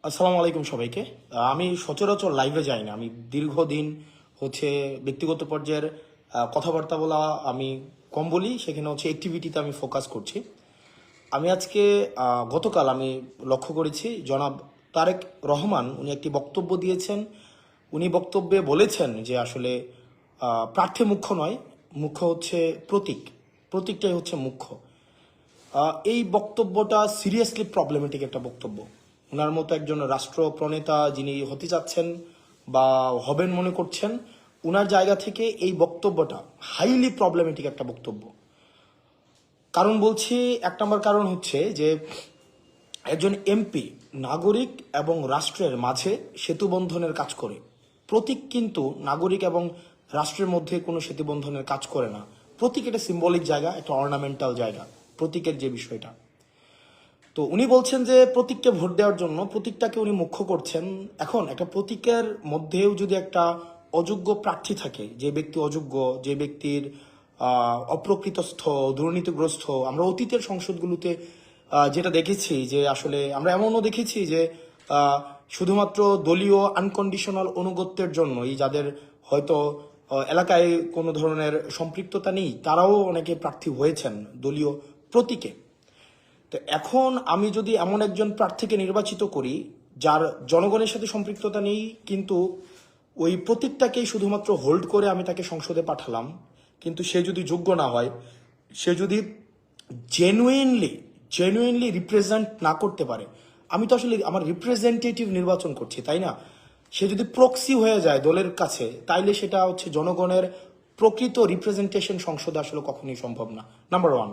আসসালামু আলাইকুম সবাইকে। আমি সচরাচর লাইভে যাই না। আমি দীর্ঘদিন ব্যক্তিগত পর্যায়ের কথাবার্তা বলা আমি কম বলি, সেখানে অ্যাক্টিভিটিতে আমি ফোকাস করছি। আমি আজকে গতকাল আমি লক্ষ্য করেছি জনাব তারেক রহমান উনি একটি বক্তব্য দিয়েছেন। উনি বক্তব্যে বলেছেন যে আসলে প্রার্থী মুখ্য নয়, মুখ্য হচ্ছে প্রতীক, প্রতীকটাই হচ্ছে মুখ্য। এই বক্তব্যটা সিরিয়াসলি প্রবলেমেটিক একটা বক্তব্য। ওনার মতো একজন রাষ্ট্র প্রণেতা যিনি হতে যাচ্ছেন বা হবেন মনে করছেন, ওনার জায়গা থেকে এই বক্তব্যটা হাইলি প্রবলেমেটিক একটা বক্তব্য। কারণ বলছি, এক নম্বর কারণ হচ্ছে যে একজন এমপি নাগরিক এবং রাষ্ট্রের মাঝে সেতু বন্ধনের কাজ করে। প্রতীক কিন্তু নাগরিক এবং রাষ্ট্রের মধ্যে কোনো সেতু বন্ধনের কাজ করে না। প্রতীক একটা সিম্বলিক জায়গা, একটা অর্নামেন্টাল জায়গা, প্রতীকের যে বিষয়টা। তো উনি বলছেন যে প্রতীককে ভোট দেওয়ার জন্য প্রতীকটাকে উনি মুখ্য করছেন। এখন একটা প্রতীকের মধ্যেও যদি একটা অযোগ্য প্রার্থী থাকে, যে ব্যক্তি অযোগ্য, যে ব্যক্তির অপ্রকৃতস্থ, দুর্নীতিগ্রস্ত, আমরা অতীতের সংসদগুলোতে যেটা দেখেছি যে আসলে আমরা এমনও দেখেছি যে শুধুমাত্র দলীয় আনকন্ডিশনাল অনুগত্যের জন্যই, যাদের হয়তো এলাকায় কোনো ধরনের সম্পৃক্ততা নেই, তারাও অনেকে প্রার্থী হয়েছেন দলীয় প্রতীকে। তো এখন আমি যদি এমন একজন প্রার্থীকে নির্বাচিত করি যার জনগণের সাথে সম্পৃক্ততা নেই, কিন্তু ওই প্রতীকটাকেই শুধুমাত্র হোল্ড করে আমি তাকে সংসদে পাঠালাম, কিন্তু সে যদি যোগ্য না হয়, সে যদি জেনুইনলি রিপ্রেজেন্ট না করতে পারে, আমি তো আসলে আমার রিপ্রেজেন্টেটিভ নির্বাচন করছি, তাই না? সে যদি প্রক্সি হয়ে যায় দলের কাছে, তাইলে সেটা জনগণের প্রকৃত রিপ্রেজেন্টেশন সংসদে আসলে কখনোই সম্ভব না, নাম্বার ওয়ান।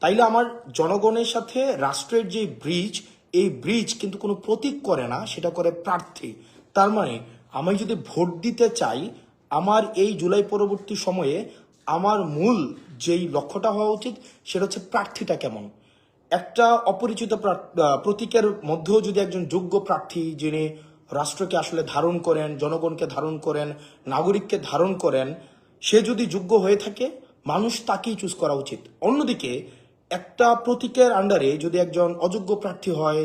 তাইলে আমার জনগণের সাথে রাষ্ট্রের যে ব্রিজ, এই ব্রিজ কিন্তু কোনো প্রতীক করে না, সেটা করে প্রার্থী। তার মানে আমি যদি ভোট দিতে চাই, আমার এই জুলাই পরবর্তী সময়ে আমার মূল যেই লক্ষ্যটা হওয়া উচিত সেটা হচ্ছে প্রার্থীটা কেমন। একটা অপরিচিত প্রতীকের মধ্যেও যদি একজন যোগ্য প্রার্থী, যিনি রাষ্ট্রকে আসলে ধারণ করেন, জনগণকে ধারণ করেন, নাগরিককে ধারণ করেন, সে যদি যোগ্য হয়ে থাকে, মানুষ তাকেই চুজ করা উচিত। অন্যদিকে একটা প্রতীকের আন্ডারে যদি একজন অযোগ্য প্রার্থী হয়,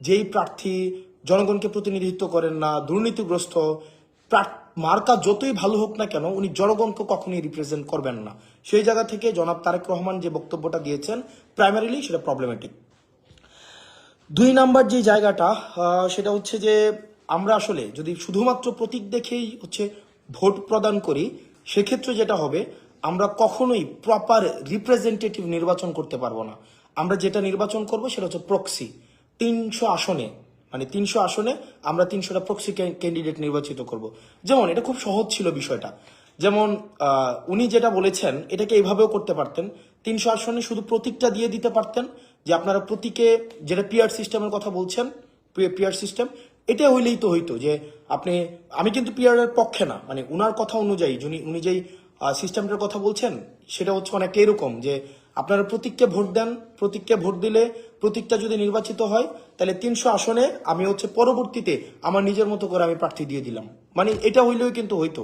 যেই প্রার্থী জনগণকে প্রতিনিধিত্ব করেন না, দুর্নীতিগ্রস্ত, মার্কা যতই ভালো হোক না কেন, উনি জনগণকে কখনোই রিপ্রেজেন্ট করবেন না। সেই জায়গা থেকে জনাব তারেক রহমান যে বক্তব্যটা দিয়েছেন, প্রাইমারিলি সেটা প্রবলেমেটিক। দুই নাম্বার যে জায়গাটা, সেটা হচ্ছে যে আমরা আসলে যদি শুধুমাত্র প্রতীক দেখেই ভোট প্রদান করি, সেক্ষেত্রে যেটা হবে, আমরা কখনোই প্রপার রিপ্রেজেন্টেটিভ নির্বাচন করতে পারবো না। আমরা যেটা নির্বাচন করব সেটা হচ্ছে প্রক্সি। 300 আসনে, মানে 300 আসনে আমরা 300টা প্রক্সি ক্যান্ডিডেট নির্বাচিত করব। যেমন এটা খুব সহজ ছিল বিষয়টা। যেমন উনি যেটা বলেছেন, এটাকে এইভাবেও করতে পারতেন। 300 আসনে শুধু প্রতীকটা দিয়ে দিতে পারতেন, যে আপনারা প্রতীকে, যেটা পিআর সিস্টেমের কথা বলছেন, পিআর সিস্টেম, এটা হইলেই তো হইতো যে আপনি, আমি কিন্তু পিআর এর পক্ষে না, মানে উনার কথা অনুযায়ী উনি যেই সিস্টেমটার কথা বলছেন, সেটা অনেকটা এরকম যে আপনারা প্রতীককে ভোট দেন, প্রতীককে ভোট দিলে প্রতীকটা যদি নির্বাচিত হয়, তাহলে 300 আসনে আমি পরবর্তীতে আমার নিজের মতো করে আমি প্রার্থী দিয়ে দিলাম। মানে এটা হইলেও কিন্তু হইতো।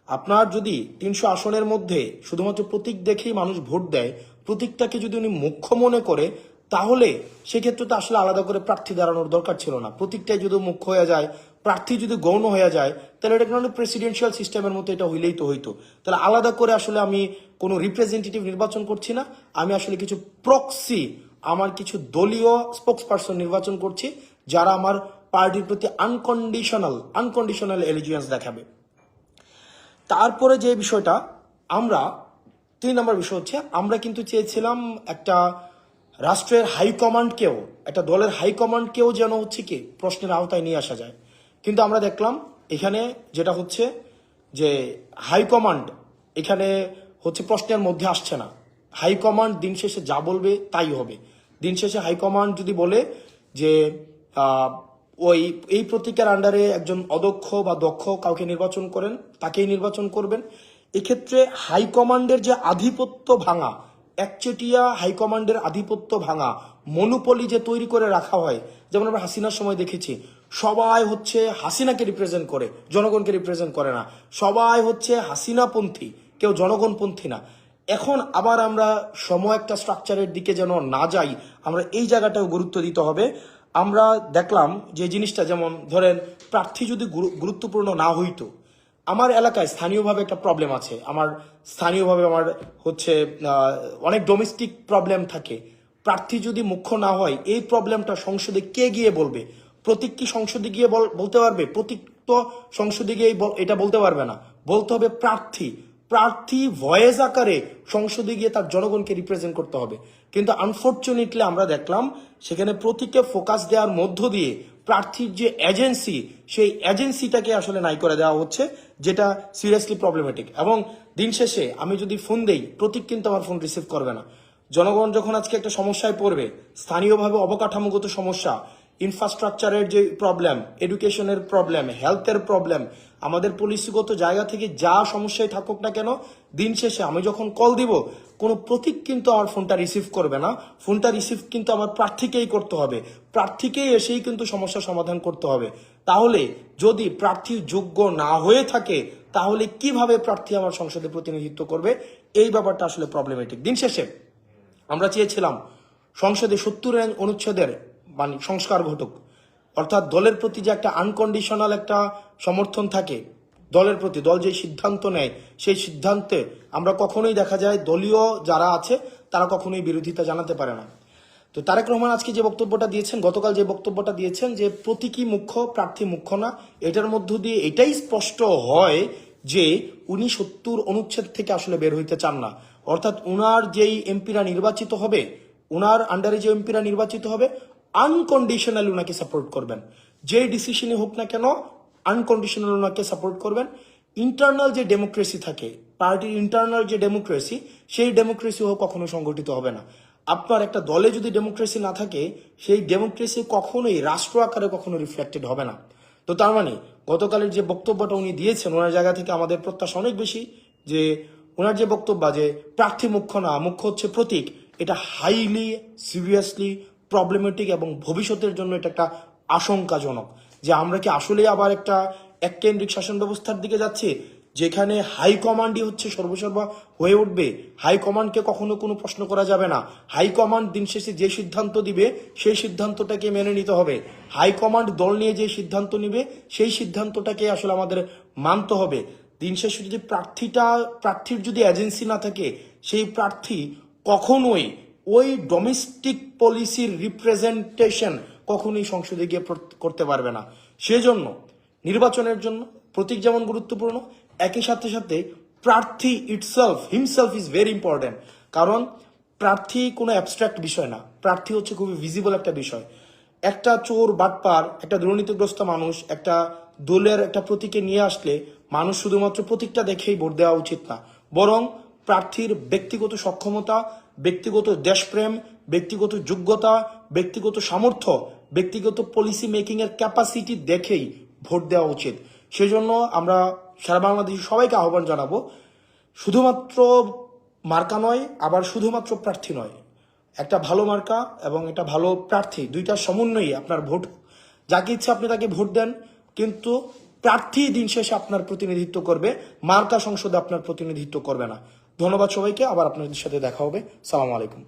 আপনার যদি 300 আসনের মধ্যে শুধুমাত্র প্রতীক দেখেই মানুষ ভোট দেয়, প্রতীকটাকে যদি উনি মুখ্য মনে করে, তাহলে সেক্ষেত্রে তো আসলে আলাদা করে প্রার্থী দাঁড়ানোর দরকার ছিল না। প্রতীকটাই যদি মুখ্য হয়ে যায়, প্রার্থী যদি গৌণ হয়ে যায়, তাহলে এটা কিন্তু প্রেসিডেন্সিয়াল সিস্টেমের মতো এটা হইলেই তো হইতো। তাহলে আলাদা করে আসলে আমি কোনো রিপ্রেজেন্টেটিভ নির্বাচন করছি না, আমি আসলে কিছু প্রক্সি, আমার কিছু দলীয় স্পোক্স পার্সন নির্বাচন করছি, যারা আমার পার্টির প্রতি আনকন্ডিশনাল এলিজিয়েন্স দেখাবে। তারপরে যে বিষয়টা, আমরা 3 নম্বর বিষয় হচ্ছে, আমরা কিন্তু চেয়েছিলাম একটা রাষ্ট্রের হাইকমান্ডকেও, একটা দলের হাইকমান্ডকেও যেন প্রশ্নের আওতায় নিয়ে আসা যায়। কিন্তু আমরা দেখলাম এখানে যেটা হচ্ছে যে হাইকমান্ড এখানে প্রশ্নের মধ্যে আসছে না। হাইকমান্ড দিন শেষে যা বলবে তাই হবে। দিন শেষে হাইকমান্ড যদি বলে যে ওই এই প্রতীকের আন্ডারে একজন অদক্ষ বা দক্ষ কাউকে নির্বাচন করেন, তাকেই নির্বাচন করবেন। এক্ষেত্রে হাইকমান্ডের যে আধিপত্য ভাঙা, একচেটিয়া হাইকমান্ডের আধিপত্য ভাঙা, মনোপলি যে তৈরি করে রাখা হয়, যেমন আমরা হাসিনার সময় দেখেছি, সবাই হাসিনাকে রিপ্রেজেন্ট করে, জনগণকে রিপ্রেজেন্ট করে না। সবাই হাসিনাপন্থী, কেউ জনগণপন্থী না। এখন আবার আমরা একটা স্ট্রাকচারের দিকে যেন না যাই, আমরা এই জায়গাটাও গুরুত্ব দিতে হবে। আমরা দেখলাম যে জিনিসটা, যেমন ধরেন প্রার্থী যদি গুরুত্বপূর্ণ না হইতো, আমার এলাকায় স্থানীয়ভাবে একটা প্রবলেম আছে, আমার স্থানীয়ভাবে আমার হচ্ছে অনেক ডোমেস্টিক প্রবলেম থাকে, প্রার্থী যদি মুখ্য না হয় এই প্রবলেমটা সংসদে কে গিয়ে বলবে? প্রতীক কি সংসদে গিয়ে বলতে পারবে? প্রতীক তো সংসদে গিয়ে এটা বলতে পারবে না, বলতে হবে প্রার্থী। প্রার্থী ভয়েস আকারে সংসদে গিয়ে তার জনগণকে রিপ্রেজেন্ট করতে হবে। কিন্তু আনফর্চুনেটলি আমরা দেখলাম সেখানে প্রতীকে ফোকাস দেওয়ার মধ্য দিয়ে প্রার্থীর যে এজেন্সি, সেই এজেন্সিটাকে আসলে নাই করে দেওয়া হচ্ছে, যেটা সিরিয়াসলি প্রবলেমেটিক। এবং দিন শেষে আমি যদি ফোন দেই, প্রতীক কিন্তু আমার ফোন রিসিভ করবে না। জনগণ যখন আজকে একটা সমস্যায় পড়বে, স্থানীয়ভাবে অবকাঠামোগত সমস্যা, ইনফ্রাস্ট্রাকচারের যে প্রবলেম, এডুকেশনের প্রবলেম, হেলথের প্রবলেম, আমাদের পলিসিগত জায়গা থেকে যা সমস্যায় থাকুক না কেন, দিন শেষে আমি যখন কল দিব, কোনো প্রতীক কিন্তু আমার ফোনটা রিসিভ করবে না। ফোনটা রিসিভ কিন্তু আমার প্রার্থীকেই করতে হবে, প্রার্থীকেই এসেই কিন্তু সমস্যার সমাধান করতে হবে। তাহলে যদি প্রার্থী যোগ্য না হয়ে থাকে, তাহলে কিভাবে প্রার্থী আমার সংসদে প্রতিনিধিত্ব করবে? এই ব্যাপারটা আসলে প্রবলেমেটিক। দিন শেষে আমরা চেয়েছিলাম সংসদে 70 অনুচ্ছেদের মানে সংস্কার ঘটুক, অর্থাৎ দলের প্রতি যে একটা আনকন্ডিশনাল একটা সমর্থন থাকে, দলের প্রতি দল যে সিদ্ধান্ত নেয়, সেই সিদ্ধান্তে আমরা কখনোই দেখা যায় দলীয় যারা আছে তারা কখনোই বিরোধিতা জানাতে পারে না। তো তারেক রহমান আজকে যে বক্তব্যটা দিয়েছেন, গতকাল যে বক্তব্যটা দিয়েছেন যে প্রতীকী মুখ্য, প্রার্থী মুখ্য না, এটার মধ্য দিয়ে এটাই স্পষ্ট হয় যে উনি 70 অনুচ্ছেদ থেকে আসলে বের হইতে চান না। অর্থাৎ উনার যেই এমপিরা নির্বাচিত হবে, উনার আন্ডারে যে এমপিরা নির্বাচিত হবে, আনকন্ডিশনালি উনাকে সাপোর্ট করবেন। যেই ডিসিশনই হোক না কেন আনকন্ডিশনাল ওনাকে সাপোর্ট করবেন। ইন্টারনাল যে ডেমোক্রেসি থাকে, পার্টির ইন্টারনাল যে ডেমোক্রেসি, সেই ডেমোক্রেসিও কখনো সংগঠিত হবে না। আপনার একটা দলে যদি ডেমোক্রেসি না থাকে, সেই ডেমোক্রেসি কখনোই রাষ্ট্র আকারে কখনো রিফ্লেক্টেড হবে না। তো তার মানে গতকালের যে বক্তব্যটা উনি দিয়েছেন, ওনার জায়গা থেকে আমাদের প্রত্যাশা অনেক বেশি, যে ওনার যে বক্তব্য যে প্রার্থী মুখ্য না, মুখ্য হচ্ছে প্রতীক, এটা হাইলি সিরিয়াসলি প্রবলেমেটিক এবং ভবিষ্যতের জন্য এটা একটা আশঙ্কাজনক। যে আমরা কি আসলে আবার একটা এককেন্দ্রিক শাসন ব্যবস্থার দিকে যাচ্ছি, যেখানে হাইকমান্ডই হচ্ছে সর্বসর্বা হয়ে উঠবে? হাইকমান্ডকে কখনো কোনো প্রশ্ন করা যাবে না। হাইকমান্ড দিন শেষে যে সিদ্ধান্ত দিবে, সেই সিদ্ধান্তটাকে মেনে নিতে হবে। হাইকমান্ড দল নিয়ে যে সিদ্ধান্ত নিবে, সেই সিদ্ধান্তটাকে আসলে আমাদের মানতে হবে। দিন শেষে যদি প্রার্থীর যদি এজেন্সি না থাকে, সেই প্রার্থী কখনোই ওই ডোমেস্টিক পলিসির রিপ্রেজেন্টেশন কখনোই সংসদে গিয়ে করতে পারবে না। সেজন্য নির্বাচনের জন্য প্রতীক যেমন গুরুত্বপূর্ণ, একই সাথে সাথে প্রার্থী হিমসেলফ ইজ ভেরি ইম্পর্টেন্ট। কারণ প্রার্থী কোনো অ্যাবস্ট্রাক্ট বিষয় না, প্রার্থী হচ্ছে খুবই ভিজিবল একটা বিষয়। একটা চোর বাটপার, একটা দুর্নীতিগ্রস্ত মানুষ একটা দলের একটা প্রতীকে নিয়ে আসলে মানুষ শুধুমাত্র প্রতীকটা দেখেই ভোট দেওয়া উচিত না, বরং প্রার্থীর ব্যক্তিগত সক্ষমতা, ব্যক্তিগত দেশপ্রেম, ব্যক্তিগত যোগ্যতা, ব্যক্তিগত সামর্থ্য, ব্যক্তিগত পলিসি মেকিং এর ক্যাপাসিটি দেখেই ভোট দেওয়া উচিত। সেজন্য আমরা সারা বাংলাদেশি সবাইকে আহ্বান জানাবো, শুধুমাত্র মার্কা নয়, আবার শুধুমাত্র প্রার্থী নয়, একটা ভালো মার্কা এবং একটা ভালো প্রার্থী, দুইটার সমন্বয়ে আপনার ভোট। যাকে ইচ্ছা আপনি তাকে ভোট দেন, কিন্তু প্রার্থী দিন শেষে আপনার প্রতিনিধিত্ব করবে, মার্কা সংসদে আপনার প্রতিনিধিত্ব করবে না। ধন্যবাদ সবাইকে, আবার আপনাদের সাথে দেখা হবে। সালাম আলাইকুম।